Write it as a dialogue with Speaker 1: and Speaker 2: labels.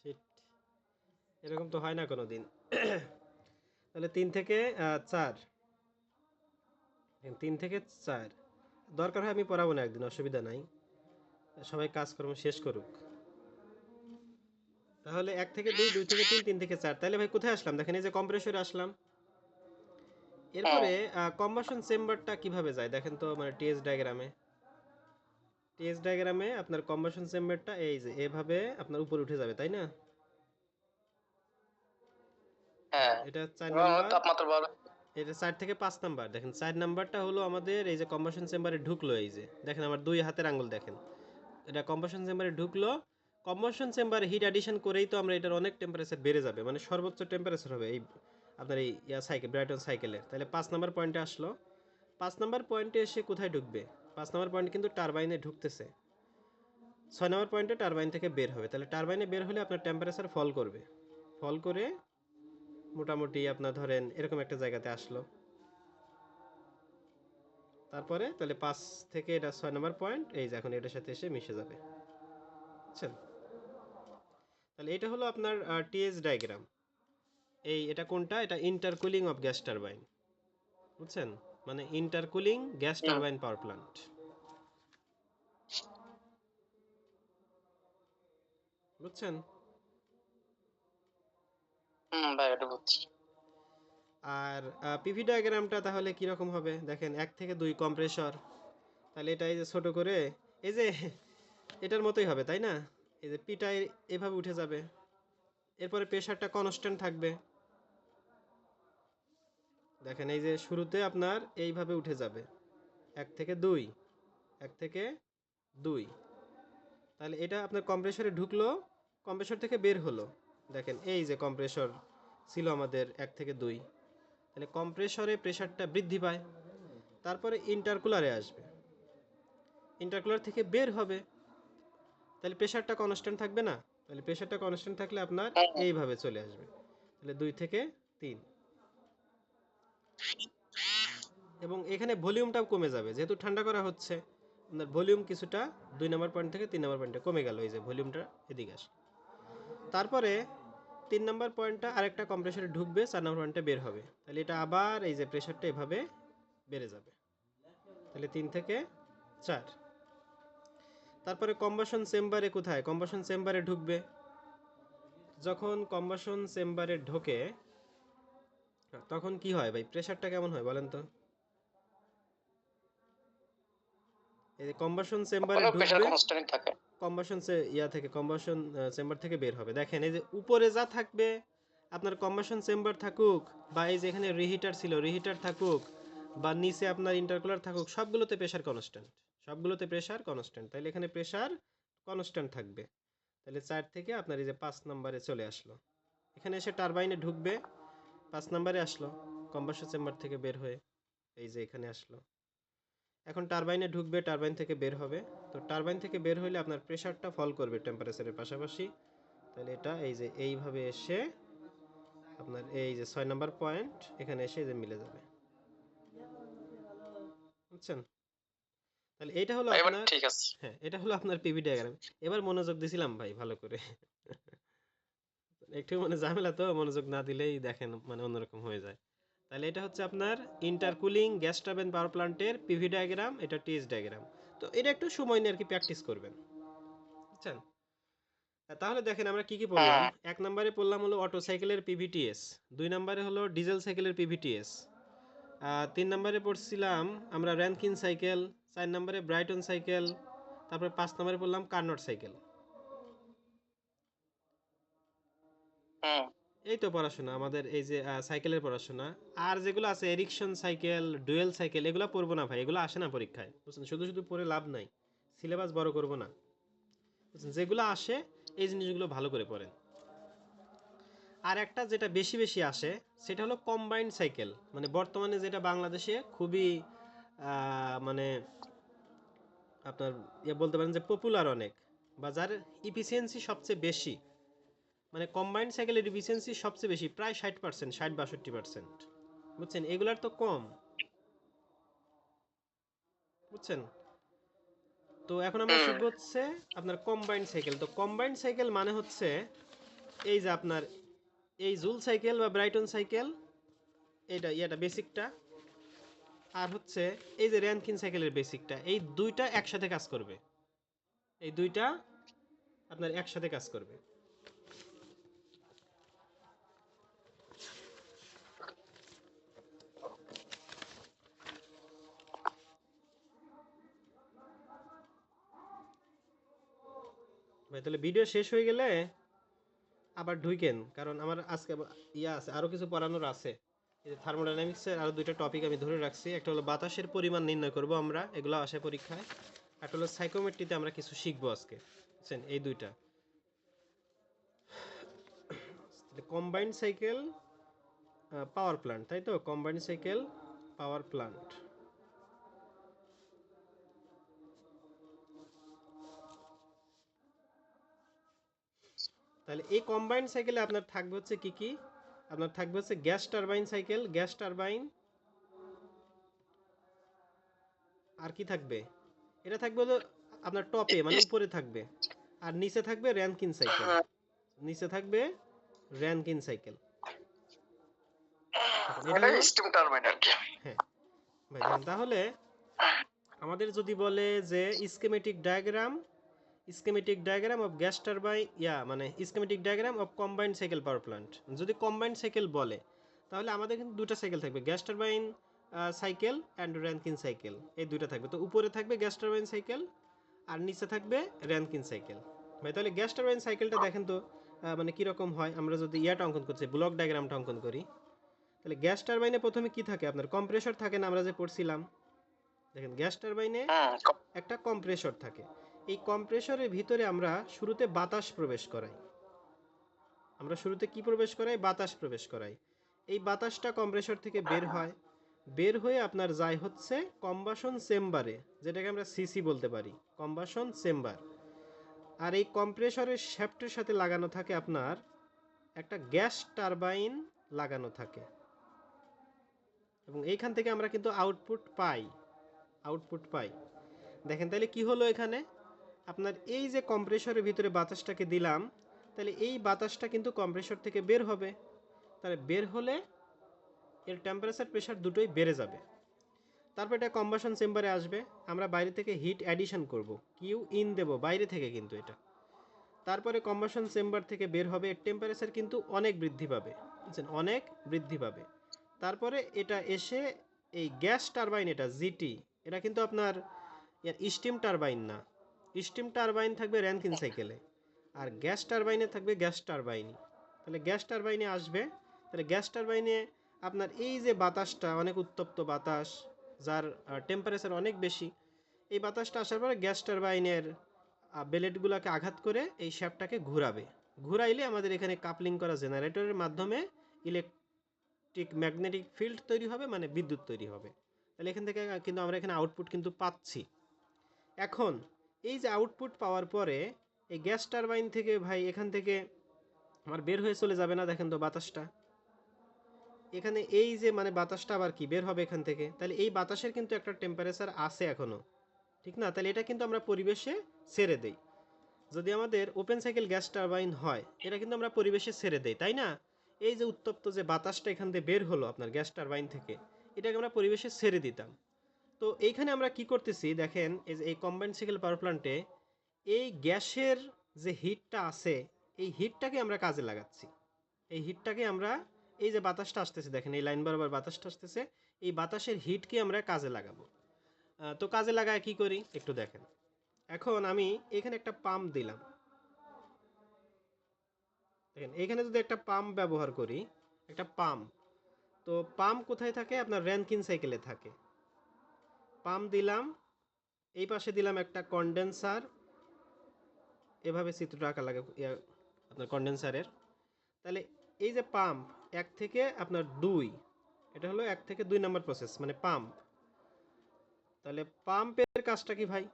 Speaker 1: Sheet, এরকম তো হয় না কোনোদিন। তাহলে 3 থেকে 4, 3 থেকে 4 দরকার হয় আমি পড়াবো না একদিন, অসুবিধা নাই, সবাই কাজকর্ম শেষ করুক। তাহলে 1 থেকে 2, 2 থেকে 3, 3 থেকে 4, তাহলে ভাই কোথায় আসলাম দেখেন, এই যে কম্প্রেসরে আসলাম। এরপরে কম্বাসন চেম্বারটা কিভাবে যায় দেখেন তো, মানে টিএস ডায়াগ্রামে, আপনার কম্বাসন চেম্বারটা এই যে এভাবে আপনার উপরে উঠে যাবে, তাই না? হ্যাঁ, এটা 4 নাম্বার,
Speaker 2: তাপমাত্রা বাড়বে।
Speaker 1: এটা 4 থেকে 5 নাম্বার। দেখেন 4 নাম্বারটা হলো আমাদের এই যে কম্বাসন চেম্বারে ঢুকলো, এই যে দেখেন আমার 2 হাতের আঙ্গুল দেখেন, এটা কম্বাসন চেম্বারে ঢুকলো। কম্বাসন চেম্বারে হিট অ্যাডিশন করেই তো আমরা এটার অনেক টেম্পারেচার বেড়ে যাবে, মানে সর্বোচ্চ টেম্পারেচার হবে এই আপনার এই সাইকেল, ব্রাইটন সাইকেলের। তাহলে 5 নাম্বার পয়েন্টে আসলো। 5 নাম্বার পয়েন্টে এসে কোথায় ঢুকবে? 5 নাম্বার পয়েন্ট কিন্তু টারবাইনে ঢুকতেছে। 6 নাম্বার পয়েন্টে টারবাইন থেকে বের হবে। তাহলে টারবাইনে বের হলে আপনার টেম্পারেচার ফল করবে, ফল করে মোটামুটি আপনার ধরেন এরকম একটা জায়গাতে আসলো। তারপরে তাহলে 5 থেকে এটা 6 নাম্বার পয়েন্ট, এই যে এখন এটার সাথে এসে মিশে যাবে, বুঝছেন? তাহলে এটা হলো আপনার টিএস ডায়াগ্রাম। এটা কোনটা? এটা ইন্টারকুলিং অফ গ্যাস টারবাইন, বুঝছেন? মানে ইন্টারকুলিং গ্যাস টারবাইন পাওয়ার প্ল্যান্ট, বুঝছেন?
Speaker 2: ভাই এটা বুঝছি।
Speaker 1: আর পিভি ডায়াগ্রামটা তাহলে কিরকম হবে দেখেন, 1 থেকে 2 কম্প্রেসর, তাহলে এটা এই যে ছোট করে এই যে এটার মতোই হবে, তাই না? এই যে পিটাই এভাবে উঠে যাবে, এরপরে প্রেশারটা কনস্ট্যান্ট থাকবে। দেখেন এই যে শুরুতে আপনার এইভাবে উঠে যাবে 1 থেকে 2, 1 থেকে 2, তাহলে এটা আপনার কম্প্রেসরে ঢুকলো, কম্প্রেসর থেকে বের হলো। দেখেন এই যে কম্প্রেসর ছিল আমাদের 1 থেকে 2, তাহলে কম্প্রেসরে প্রেশারটা বৃদ্ধি পায়। তারপরে ইন্টারকুলারে আসবে, ইন্টারকুলার থেকে বের হবে, তাহলে প্রেশারটা কনস্ট্যান্ট থাকবে না? তাহলে প্রেশারটা কনস্ট্যান্ট থাকলে আপনার এইভাবে চলে আসবে, তাহলে 2 থেকে 3। এবং এখানে ভলিউমটাও কমে যাবে, যেহেতু ঠান্ডা করা হচ্ছে আপনার ভলিউম কিছুটা 2 নাম্বার পয়েন্ট থেকে 3 নাম্বার পয়েন্টে কমে গেল, এই যে ভলিউমটা এদিকে আসে। তারপরে 3 নাম্বার পয়েন্টটা আরেকটা কম্প্রেসরে ঢুকবে, 4 নাম্বার পয়েন্টে বের হবে, তাহলে এটা আবার এই যে প্রেশারটা এভাবে বেড়ে যাবে, তাহলে 3 থেকে 4। তারপরে কম্বাসন চেম্বারে কোথায়? কম্বাসন চেম্বারে ঢুকবে। যখন কম্বাসন চেম্বারে ঢোকে তখন কি হয় ভাই, প্রেশারটা কেমন হয় বলেন তো? এই কম্বাসন চেম্বারে
Speaker 2: প্রেসার
Speaker 1: ঢুকবে,
Speaker 2: কনস্ট্যান্ট থাকে।
Speaker 1: কম্বাসন থেকে কম্বাসন চেম্বার থেকে বের হবে। দেখেন এই যে উপরে যা থাকবে আপনার কম্বাসন চেম্বার থাকুক, বা এই যে এখানে রিহিটার ছিল রিহিটার থাকুক, বা নিচে আপনার ইন্টারকুলার থাকুক, সবগুলোতে প্রেসার কনস্ট্যান্ট, সবগুলোতে প্রেসার কনস্ট্যান্ট, তাহলে এখানে প্রেসার কনস্ট্যান্ট থাকবে। তাহলে 4 থেকে আপনার এই যে 5 নম্বরে চলে আসলো, এখানে এসে টারবাইনে ঢুকবে, 5 নম্বরে আসলো কম্বাসন চেম্বার থেকে বের হয়ে, এই যে এখানে আসলো। এখন টারবাইনে ঢুকবে, টারবাইন থেকে বের হবে। তো টারবাইন থেকে বের হলে আপনার প্রেসারটা ফল করবে টেম্পারেচারের পাশাপাশি, তাহলে এটা এই যে এইভাবে এসে আপনার এই যে 6 নাম্বার পয়েন্ট এখানে এসে যে মিলে যাবে, বুঝছেন? তাহলে এটা হলো
Speaker 2: এবার
Speaker 1: আপনার,
Speaker 2: ঠিক আছে।
Speaker 1: হ্যাঁ এটা হলো আপনার পিভি ডায়াগ্রাম। এবার মনোযোগ দিছিলাম ভাই ভালো করে। একটু মানে ঝামেলা, তো মনোযোগ না দিলেই দেখেন মানে অন্যরকম হয়ে যায়। তাহলে এটা হচ্ছে আপনার ইন্টারকুলিং গ্যাস টারবাইন পাওয়ার প্ল্যান্টের পিভি ডায়াগ্রাম, এটা টিএস ডায়াগ্রাম। তো এটা একটু সময় নিয়ে আর কি প্র্যাকটিস করবেন, বুঝছেন? তাহলে দেখেন আমরা কি কি পড়লাম। 1 নম্বরে পড়লাম হলো অটো সাইকেলের পিভিটিএস, 2 নম্বরে হলো ডিজেল সাইকেলের পিভিটিএস, 3 নম্বরে পড়ছিলাম আমরা র্যানকিন সাইকেল, 4 নম্বরে ব্রাইটন সাইকেল, তারপরে 5 নম্বরে পড়লাম কার্নট সাইকেল। এই তো পড়াশোনা আমাদের, এই যে সাইকেলের পড়াশোনা। আর যেগুলো আছে এরিকসন সাইকেল, ডুয়েল সাইকেল, এগুলো পড়বো না ভাই, এগুলো আসে না পরীক্ষায়, বুঝছেন? শুধু শুধু পড়ে লাভ নাই, সিলেবাস বড় করবো না, বুঝছেন? যেগুলো আসে এই জিনিসগুলো ভালো করে পড়েন। আর একটা যেটা বেশি বেশি আসে সেটা হলো কম্বাইন্ড সাইকেল, মানে বর্তমানে যেটা বাংলাদেশে খুবই মানে আপনার বলতে পারেন যে পপুলার অনেক, বা যার ইফিসিয়েন্সি সবচেয়ে বেশি, মানে কম্বাইন্ড সাইকেলের ইফিসিয়েন্সি সবচেয়ে বেশি, প্রায় 60%, 60-62%, বুঝছেন? এগুলার তো কম, বুঝছেন? তো এখন আমরা শিখবো হচ্ছে আপনার কম্বাইন্ড সাইকেল। তো কম্বাইন্ড সাইকেল মানে হচ্ছে এই যে আপনার এই জুল সাইকেল বা ব্রাইটন সাইকেল, এটা বেসিকটা, আর হচ্ছে এই যে র্যানকিন সাইকেলের বেসিকটা, এই দুইটা একসাথে কাজ করবে। এই দুইটা আপনার একসাথে কাজ করবে। ভাই তাহলে ভিডিও শেষ হয়ে গেলে আবার ঢুকেন, কারণ আমার আজকে আছে, আরো কিছু পড়ানোর আছে। এই যে থার্মোডাইনামিক্সের আরো দুইটা টপিক আমি ধরে রাখছি। একটা হলো বাতাসের পরিমাণ নির্ণয় করব আমরা, এগুলো আসে পরীক্ষায়। একটা হলো সাইকোমেট্রিতে আমরা কিছু শিখবো আজকে, বুঝছেন? এই দুইটা কম্বাইন্ড সাইকেল পাওয়ার প্ল্যান্ট, তাই তো? Combined cycle power plant. তাহলে এই কম্বাইন্ড সাইকেলে আপনার থাকবে হচ্ছে কি কি? আপনার থাকবে হচ্ছে gas turbine cycle, gas turbine. আর কি থাকবে? এটা থাকবে হলো আপনার টপে, মানে উপরে থাকবে। আর নিচে থাকবে র্যানকিন সাইকেল, নিচে থাকবে র্যানকিন সাইকেল। এটা
Speaker 2: এটা
Speaker 1: হলো,
Speaker 2: স্টিম টারবাইন আর কি।
Speaker 1: হ্যাঁ ভাই দেখেন, তাহলে আমাদের যদি বলে যে schematic diagram of gas turbine, মানে schematic diagram of combined cycle power plant, যদি কম্বাইন্ড সাইকেল বলে, তাহলে আমাদের কিন্তু দুটো সাইকেল থাকবে, gas turbine cycle and Rankine cycle, এই দুটো থাকবে। তো উপরে থাকবে গ্যাস টারবাইন সাইকেল আর নিচে থাকবে র্যানকিন সাইকেল। ভাই তাহলে গ্যাস টারবাইন সাইকেলটা দেখেন তো মানে কীরকম হয়। আমরা যদি ইয়াটা অঙ্কন করছি, ব্লক ডায়াগ্রামটা অঙ্কন করি, তাহলে গ্যাস টারবাইনে প্রথমে কি থাকে? আপনার কম্প্রেসর থাকে না, আমরা যে পড়ছিলাম। দেখেন গ্যাস টারবাইনে একটা কম্প্রেসর থাকে। এই কম্প্রেসরের ভিতরে আমরা শুরুতে বাতাস প্রবেশ করাই। আমরা শুরুতে কি প্রবেশ করাই? বাতাস প্রবেশ করাই। এই বাতাসটা কম্প্রেসর থেকে বের হয়, বের হয়ে আপনার যায় হচ্ছে কম্বাসন চেম্বারে, যেটাকে আমরা সিসি বলতে পারি, কম্বাসন চেম্বার। আর এই কম্প্রেসরের শ্যাফটের সাথে লাগানো থাকে আপনার একটা গ্যাস টারবাইন লাগানো থাকে, এবং এইখান থেকে আমরা কিন্তু আউটপুট পাই। দেখেন তাহলে কি হলো এখানে? আপনার এই যে কম্প্রেসরের ভিতরে বাতাসটাকে দিলাম, তাহলে এই বাতাসটা কিন্তু কম্প্রেসর থেকে বের হবে। তাহলে বের হলে এর টেম্পারেচার প্রেশার দুটোই বেড়ে যাবে। তারপর এটা কম্বাসন চেম্বারে আসবে, আমরা বাইরে থেকে হিট অ্যাডিশন করব, কিউ ইন দেব বাইরে থেকে কিন্তু এটা। তারপরে কম্বাসন চেম্বার থেকে বের হবে, এর টেম্পারেচার কিন্তু অনেক বৃদ্ধি পাবে, বুঝছেন? অনেক বৃদ্ধি পাবে। তারপরে এটা এসে এই গ্যাস টারবাইন, এটা জিটি, এটা কিন্তু আপনার স্টিম টারবাইন না। স্টিম টারবাইন থাকবে র্যানকিন সাইকেলে, আর গ্যাস টারবাইনে থাকবে গ্যাস টারবাইন। তাহলে গ্যাস টারবাইনে আসবে, তাহলে গ্যাস টারবাইনে আপনার এই যে বাতাসটা, অনেক উত্তপ্ত বাতাস, যার টেম্পারেচার অনেক বেশি, এই বাতাসটা আসার পরে গ্যাস টারবাইনের বেলেটগুলোকে আঘাত করে এই শ্যাফটটাকে ঘুরাবে। ঘুরাইলে আমাদের এখানে কাপলিং করা জেনারেটরের মাধ্যমে ইলেকট্রিক ম্যাগনেটিক ফিল্ড তৈরি হবে, মানে বিদ্যুৎ তৈরি হবে। তাহলে এখান থেকে কিন্তু আমরা এখানে আউটপুট কিন্তু পাচ্ছি। এখন এই যে আউটপুট পাওয়ার পরে এই গ্যাস টারবাইন থেকে ভাই এখান থেকে আমার বের হয়ে চলে যাবে না? দেখেন তো বাতাসটা এখানে, এই যে মানে বাতাসটা আবার কি বের হবে এখান থেকে, তাহলে এই বাতাসের কিন্তু একটা টেম্পারেচার আছে এখনো, ঠিক না? তাহলে এটা কিন্তু আমরা পরিবেশে ছেড়ে দেই। যদি আমাদের ওপেন সাইকেল গ্যাস টারবাইন হয়, এটা কিন্তু আমরা পরিবেশে ছেড়ে দেই, তাই না? এই যে উত্তপ্ত যে বাতাসটা এখান থেকে বের হলো আপনার গ্যাস টারবাইন থেকে, এটাকে আমরা পরিবেশে ছেড়ে দিতাম। তো এইখানে আমরা কি করতেছি দেখেন, এই যে এই কম্বাইন্ড সাইকেল পাওয়ার প্ল্যান্টে এই গ্যাসের যে হিটটা আছে, এই হিটটাকে আমরা কাজে লাগাচ্ছি। এই হিটটাকে আমরা, এই যে বাতাসটা আসতেছে দেখেন, এই লাইন বরাবর বাতাসটা আসতেছে, এই বাতাসের হিটকে আমরা কাজে লাগাবো। তো কাজে লাগায় কি করি একটু দেখেন। এখন আমি এখানে একটা পাম্প দিলাম, দেখেন এখানে যদি একটা পাম্প ব্যবহার করি, একটা পাম্প, তো পাম্প কোথায় থাকে? আপনার র্যানকিন সাইকেলে থাকে। পাম্প দিলাম, এই পাশে দিলাম একটা কন্ডেন্সার, এভাবে চিত্রটা আঁকা লাগে আপনার কন্ডেন্সারের। তাহলে এই যে পাম্প 1 থেকে আপনার 2, এটা হলো 1 থেকে 2 নম্বর প্রসেস, মানে পাম্প। তাহলে পাম্পের কাজটা কি ভাই?